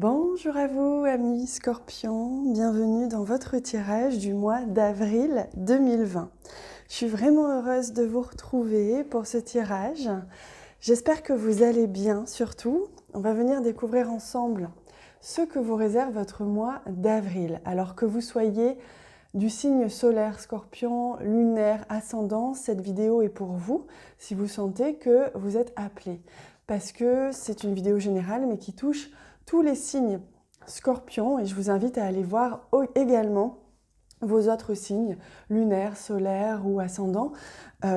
Bonjour à vous, amis Scorpions, bienvenue dans votre tirage du mois d'avril 2020. Je suis vraiment heureuse de vous retrouver pour ce tirage. J'espère que vous allez bien, surtout. On va venir découvrir ensemble ce que vous réserve votre mois d'avril. Alors que vous soyez du signe solaire Scorpion, lunaire, ascendant, cette vidéo est pour vous si vous sentez que vous êtes appelé. Parce que c'est une vidéo générale mais qui touche tous les signes Scorpion et je vous invite à aller voir également vos autres signes, lunaires, solaires ou ascendants,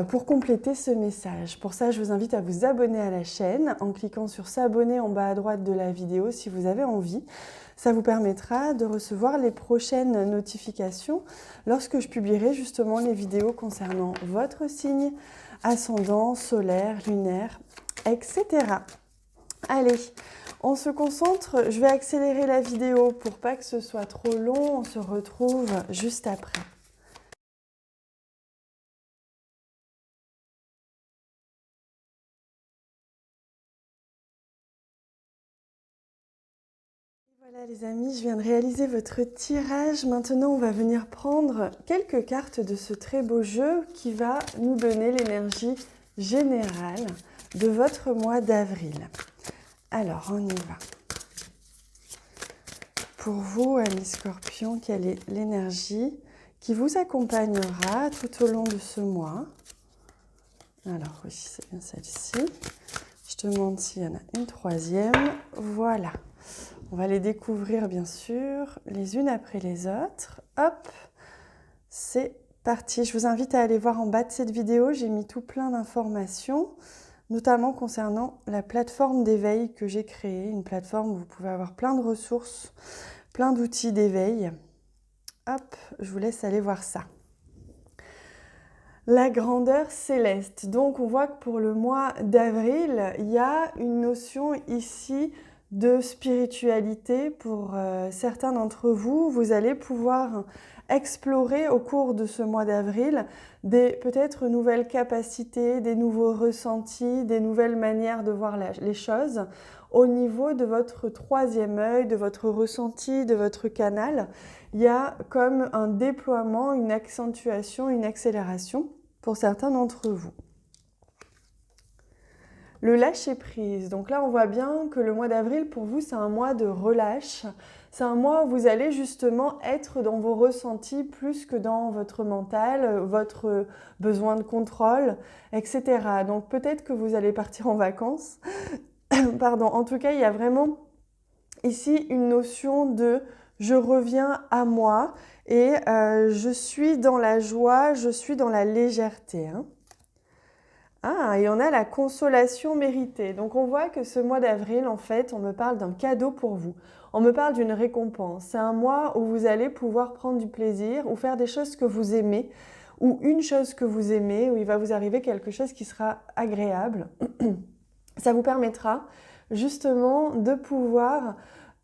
pour compléter ce message. Pour ça, je vous invite à vous abonner à la chaîne en cliquant sur s'abonner en bas à droite de la vidéo si vous avez envie. Ça vous permettra de recevoir les prochaines notifications lorsque je publierai justement les vidéos concernant votre signe, ascendant, solaire, lunaire, etc. Allez, on se concentre, je vais accélérer la vidéo pour pas que ce soit trop long, on se retrouve juste après. Voilà les amis, je viens de réaliser votre tirage. Maintenant, on va venir prendre quelques cartes de ce très beau jeu qui va nous donner l'énergie générale de votre mois d'avril. Alors, on y va. Pour vous, amis Scorpions, quelle est l'énergie qui vous accompagnera tout au long de ce mois? Alors oui, c'est bien celle-ci. Je te demande s'il y en a une troisième. Voilà. On va les découvrir bien sûr, les unes après les autres. Hop, c'est parti. Je vous invite à aller voir en bas de cette vidéo. J'ai mis tout plein d'informations, notamment concernant la plateforme d'éveil que j'ai créée. Une plateforme où vous pouvez avoir plein de ressources, plein d'outils d'éveil. Hop, je vous laisse aller voir ça. La grandeur céleste. Donc on voit que pour le mois d'avril, il y a une notion ici de spiritualité. Pour certains d'entre vous, vous allez pouvoir explorer au cours de ce mois d'avril des peut-être nouvelles capacités, des nouveaux ressentis, des nouvelles manières de voir les choses au niveau de votre troisième œil, de votre ressenti, de votre canal. Il y a comme un déploiement, une accentuation, une accélération pour certains d'entre vous. Le lâcher-prise. Donc là, on voit bien que le mois d'avril, pour vous, c'est un mois de relâche. C'est un mois où vous allez justement être dans vos ressentis plus que dans votre mental, votre besoin de contrôle, etc. Donc peut-être que vous allez partir en vacances. Pardon. En tout cas, il y a vraiment ici une notion de je reviens à moi et je suis dans la joie, je suis dans la légèreté. Ah, et on a la consolation méritée. Donc on voit que ce mois d'avril, en fait, on me parle d'un cadeau pour vous. On me parle d'une récompense. C'est un mois où vous allez pouvoir prendre du plaisir ou faire des choses que vous aimez ou une chose que vous aimez, où il va vous arriver quelque chose qui sera agréable. Ça vous permettra justement de pouvoir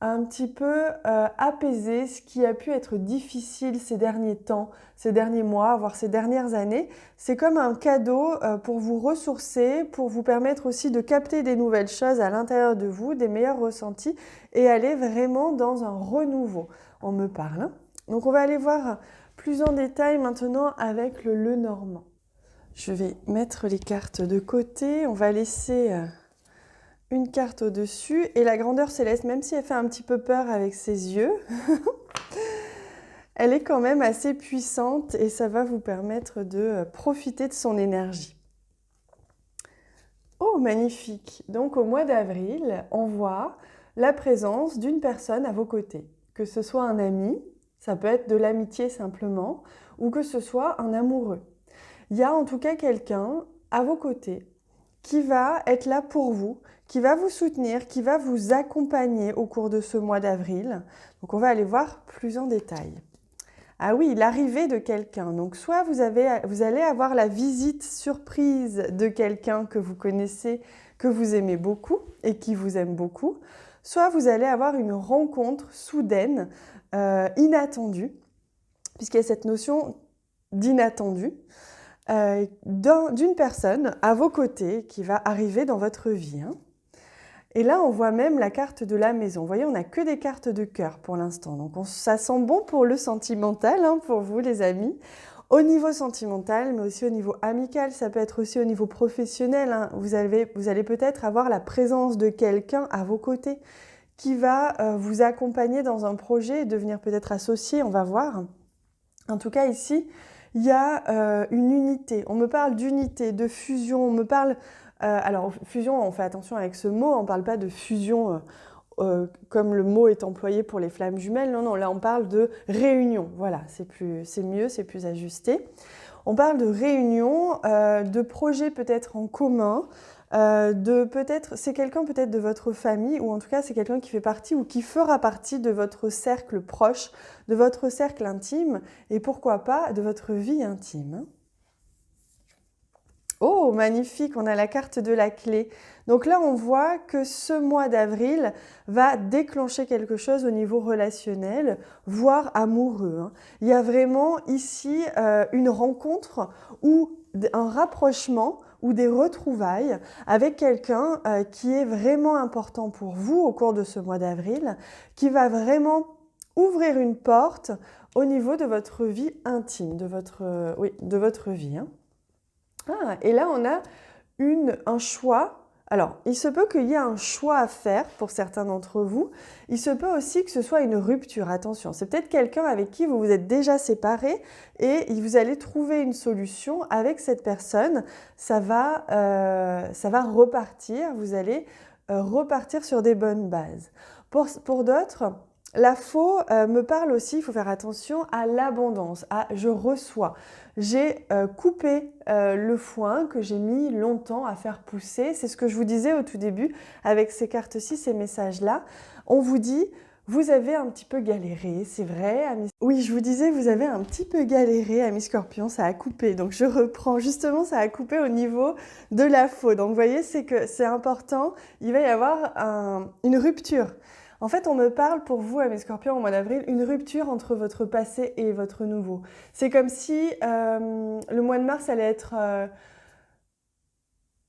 un petit peu apaiser ce qui a pu être difficile ces derniers temps, ces derniers mois, voire ces dernières années. C'est comme un cadeau pour vous ressourcer, pour vous permettre aussi de capter des nouvelles choses à l'intérieur de vous, des meilleurs ressentis et aller vraiment dans un renouveau. On me parle. Donc on va aller voir plus en détail maintenant avec le Lenormand. Je vais mettre les cartes de côté, on va laisser une carte au-dessus et la grandeur céleste, même si elle fait un petit peu peur avec ses yeux, elle est quand même assez puissante et ça va vous permettre de profiter de son énergie. Oh, magnifique! Donc au mois d'avril, on voit la présence d'une personne à vos côtés, que ce soit un ami, ça peut être de l'amitié simplement, ou que ce soit un amoureux. Il y a en tout cas quelqu'un à vos côtés qui va être là pour vous, qui va vous soutenir, qui va vous accompagner au cours de ce mois d'avril. Donc on va aller voir plus en détail. Ah oui, l'arrivée de quelqu'un. Donc soit vous allez avoir la visite surprise de quelqu'un que vous connaissez, que vous aimez beaucoup et qui vous aime beaucoup, soit vous allez avoir une rencontre soudaine, inattendue, puisqu'il y a cette notion d'inattendu, d'une personne à vos côtés qui va arriver dans votre vie. Et là, on voit même la carte de la maison. Vous voyez, on n'a que des cartes de cœur pour l'instant. Donc, ça sent bon pour le sentimental, hein, pour vous, les amis. Au niveau sentimental, mais aussi au niveau amical, ça peut être aussi au niveau professionnel, hein. Vous allez peut-être avoir la présence de quelqu'un à vos côtés qui va vous accompagner dans un projet et devenir peut-être associé, on va voir. En tout cas, ici, il y a une unité. On me parle d'unité, de fusion, on me parle... alors, fusion, on fait attention avec ce mot, on ne parle pas de fusion comme le mot est employé pour les flammes jumelles. Non, non, là, on parle de réunion. Voilà, c'est mieux, c'est plus ajusté. On parle de réunion, de projets peut-être en commun, c'est quelqu'un peut-être de votre famille, ou en tout cas c'est quelqu'un qui fait partie ou qui fera partie de votre cercle proche, de votre cercle intime, et pourquoi pas de votre vie intime. Oh, magnifique, on a la carte de la clé. Donc là, on voit que ce mois d'avril va déclencher quelque chose au niveau relationnel, voire amoureux, hein. Il y a vraiment ici une rencontre ou un rapprochement ou des retrouvailles avec quelqu'un qui est vraiment important pour vous au cours de ce mois d'avril, qui va vraiment ouvrir une porte au niveau de votre vie intime, de votre vie, hein. Ah, et là, on a un choix. Alors, il se peut qu'il y ait un choix à faire pour certains d'entre vous. Il se peut aussi que ce soit une rupture. Attention, c'est peut-être quelqu'un avec qui vous vous êtes déjà séparés et vous allez trouver une solution avec cette personne. Ça va repartir. Vous allez repartir sur des bonnes bases. Pour d'autres, la faux me parle aussi, il faut faire attention à l'abondance, à je reçois. J'ai coupé le foin que j'ai mis longtemps à faire pousser. C'est ce que je vous disais au tout début avec ces cartes-ci, ces messages-là. On vous dit, vous avez un petit peu galéré, c'est vrai. Oui, je vous disais, vous avez un petit peu galéré, amis scorpions, ça a coupé. Donc je reprends, justement, ça a coupé au niveau de la faux. Donc vous voyez, c'est que c'est important, il va y avoir une rupture. En fait, on me parle pour vous, amis scorpions, au mois d'avril, une rupture entre votre passé et votre nouveau. C'est comme si le mois de mars allait être...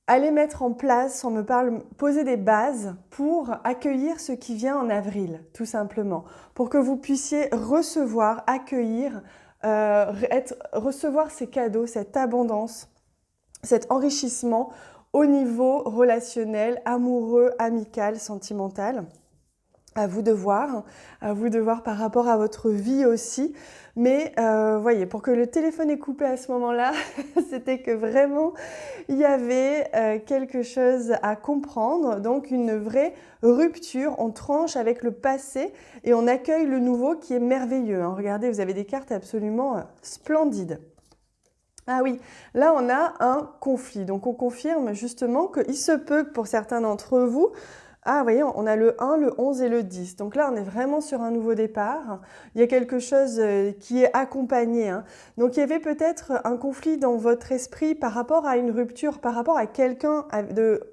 allez mettre en place, on me parle, poser des bases pour accueillir ce qui vient en avril, tout simplement. Pour que vous puissiez recevoir, accueillir, recevoir ces cadeaux, cette abondance, cet enrichissement au niveau relationnel, amoureux, amical, sentimental. À vous de voir par rapport à votre vie aussi. Mais voyez, pour que le téléphone est coupé à ce moment-là, c'était que vraiment, il y avait quelque chose à comprendre. Donc une vraie rupture, on tranche avec le passé et on accueille le nouveau qui est merveilleux, hein. Regardez, vous avez des cartes absolument splendides. Ah oui, là on a un conflit. Donc on confirme justement qu'il se peut que pour certains d'entre vous, ah, vous voyez, on a le 1, le 11 et le 10. Donc là, on est vraiment sur un nouveau départ. Il y a quelque chose qui est accompagné, hein. Donc il y avait peut-être un conflit dans votre esprit par rapport à une rupture, par rapport à quelqu'un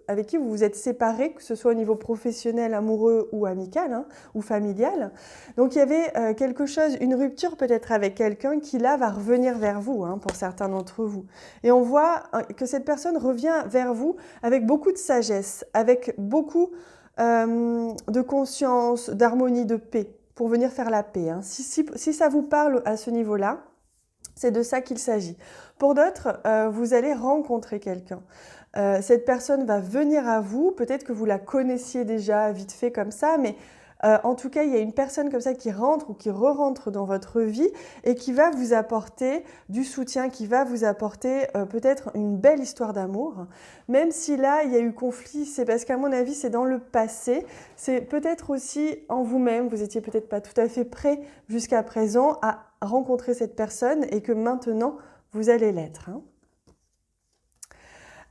avec qui vous vous êtes séparés, que ce soit au niveau professionnel, amoureux ou amical, hein, ou familial. Donc il y avait quelque chose, une rupture peut-être avec quelqu'un qui là va revenir vers vous, hein, pour certains d'entre vous. Et on voit que cette personne revient vers vous avec beaucoup de sagesse, avec beaucoup de conscience, d'harmonie, de paix, pour venir faire la paix, hein. Si ça vous parle à ce niveau-là, c'est de ça qu'il s'agit. Pour d'autres, vous allez rencontrer quelqu'un. Cette personne va venir à vous, peut-être que vous la connaissiez déjà vite fait comme ça, mais en tout cas, il y a une personne comme ça qui rentre ou qui re-rentre dans votre vie et qui va vous apporter du soutien, qui va vous apporter peut-être une belle histoire d'amour. Même si là, il y a eu conflit, c'est parce qu'à mon avis, c'est dans le passé. C'est peut-être aussi en vous-même, vous étiez peut-être pas tout à fait prêt jusqu'à présent à rencontrer cette personne et que maintenant, vous allez l'être, hein.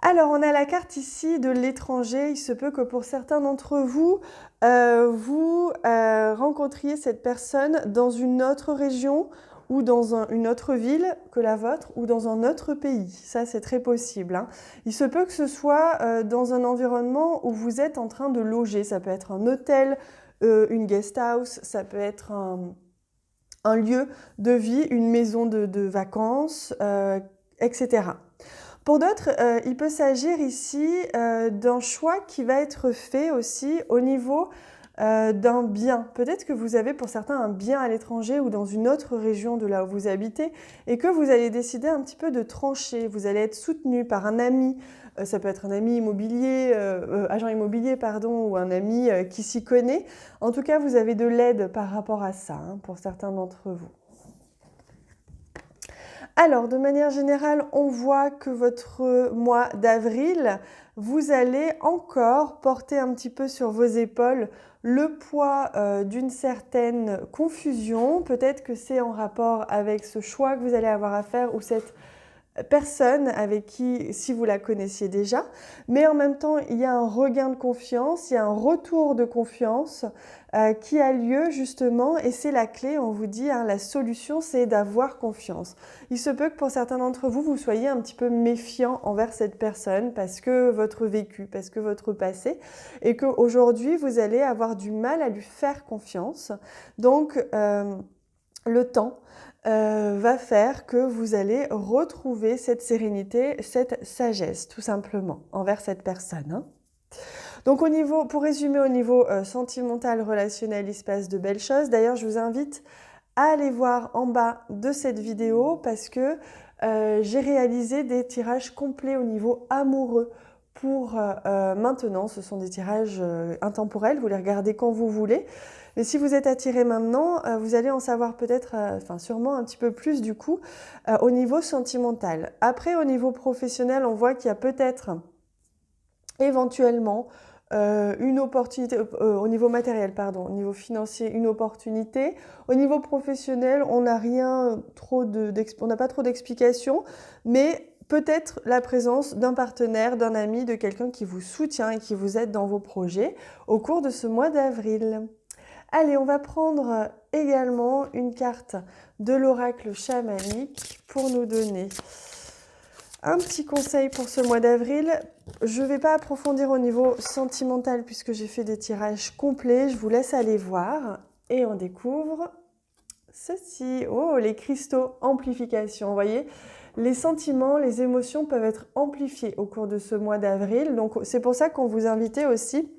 Alors, on a la carte ici de l'étranger. Il se peut que pour certains d'entre vous, vous rencontriez cette personne dans une autre région ou dans une autre ville que la vôtre ou dans un autre pays. Ça, c'est très possible, hein. Il se peut que ce soit dans un environnement où vous êtes en train de loger. Ça peut être un hôtel, une guest house, ça peut être un lieu de vie, une maison de vacances, etc. Pour d'autres, il peut s'agir ici d'un choix qui va être fait aussi au niveau d'un bien. Peut-être que vous avez pour certains un bien à l'étranger ou dans une autre région de là où vous habitez et que vous allez décider un petit peu de trancher. Vous allez être soutenu par un ami, ça peut être un ami immobilier, agent immobilier pardon, ou un ami qui s'y connaît. En tout cas, vous avez de l'aide par rapport à ça hein, pour certains d'entre vous. Alors, de manière générale, on voit que votre mois d'avril, vous allez encore porter un petit peu sur vos épaules le poids d'une certaine confusion. Peut-être que c'est en rapport avec ce choix que vous allez avoir à faire ou cette personne avec qui, si vous la connaissiez déjà, mais en même temps, il y a un regain de confiance, il y a un retour de confiance qui a lieu justement, et c'est la clé, on vous dit, hein, la solution, c'est d'avoir confiance. Il se peut que pour certains d'entre vous, vous soyez un petit peu méfiant envers cette personne parce que votre vécu, parce que votre passé, et qu'aujourd'hui, vous allez avoir du mal à lui faire confiance. Donc, le temps va faire que vous allez retrouver cette sérénité, cette sagesse, tout simplement, envers cette personne. Hein. Donc pour résumer, au niveau sentimental, relationnel, il se passe de belles choses. D'ailleurs, je vous invite à aller voir en bas de cette vidéo parce que j'ai réalisé des tirages complets au niveau amoureux. Pour maintenant, ce sont des tirages intemporels, vous les regardez quand vous voulez. Mais si vous êtes attiré maintenant, vous allez en savoir peut-être, sûrement un petit peu plus du coup, au niveau sentimental. Après, au niveau professionnel, on voit qu'il y a peut-être éventuellement une opportunité, au niveau matériel, pardon, au niveau financier, une opportunité. Au niveau professionnel, on n'a on n'a pas trop d'explications, mais peut-être la présence d'un partenaire, d'un ami, de quelqu'un qui vous soutient et qui vous aide dans vos projets au cours de ce mois d'avril. Allez, on va prendre également une carte de l'oracle chamanique pour nous donner un petit conseil pour ce mois d'avril. Je ne vais pas approfondir au niveau sentimental puisque j'ai fait des tirages complets. Je vous laisse aller voir et on découvre ceci. Oh, les cristaux, amplification. Vous voyez, les sentiments, les émotions peuvent être amplifiés au cours de ce mois d'avril. Donc, c'est pour ça qu'on vous invitait aussi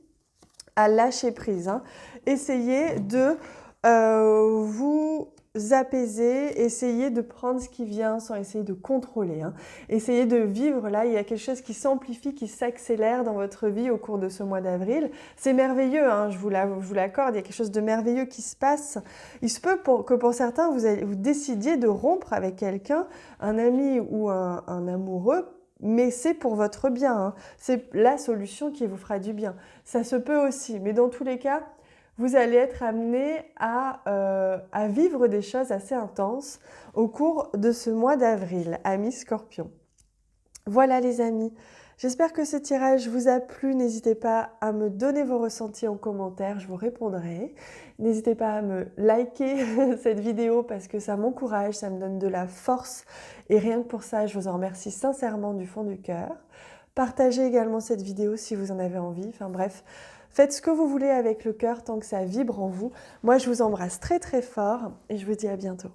à lâcher prise. Hein. Essayez de vous apaiser, essayez de prendre ce qui vient sans essayer de contrôler. Hein. Essayez de vivre là, il y a quelque chose qui s'amplifie, qui s'accélère dans votre vie au cours de ce mois d'avril. C'est merveilleux, hein, je vous l'accorde, il y a quelque chose de merveilleux qui se passe. Il se peut que pour certains, vous décidiez de rompre avec quelqu'un, un ami ou un amoureux, mais c'est pour votre bien, hein. C'est la solution qui vous fera du bien. Ça se peut aussi, mais dans tous les cas, vous allez être amené à vivre des choses assez intenses au cours de ce mois d'avril, amis Scorpion. Voilà les amis, j'espère que ce tirage vous a plu. N'hésitez pas à me donner vos ressentis en commentaire, je vous répondrai. N'hésitez pas à me liker cette vidéo parce que ça m'encourage, ça me donne de la force. Et rien que pour ça, je vous en remercie sincèrement du fond du cœur. Partagez également cette vidéo si vous en avez envie. Enfin bref, faites ce que vous voulez avec le cœur tant que ça vibre en vous. Moi, je vous embrasse très très fort et je vous dis à bientôt.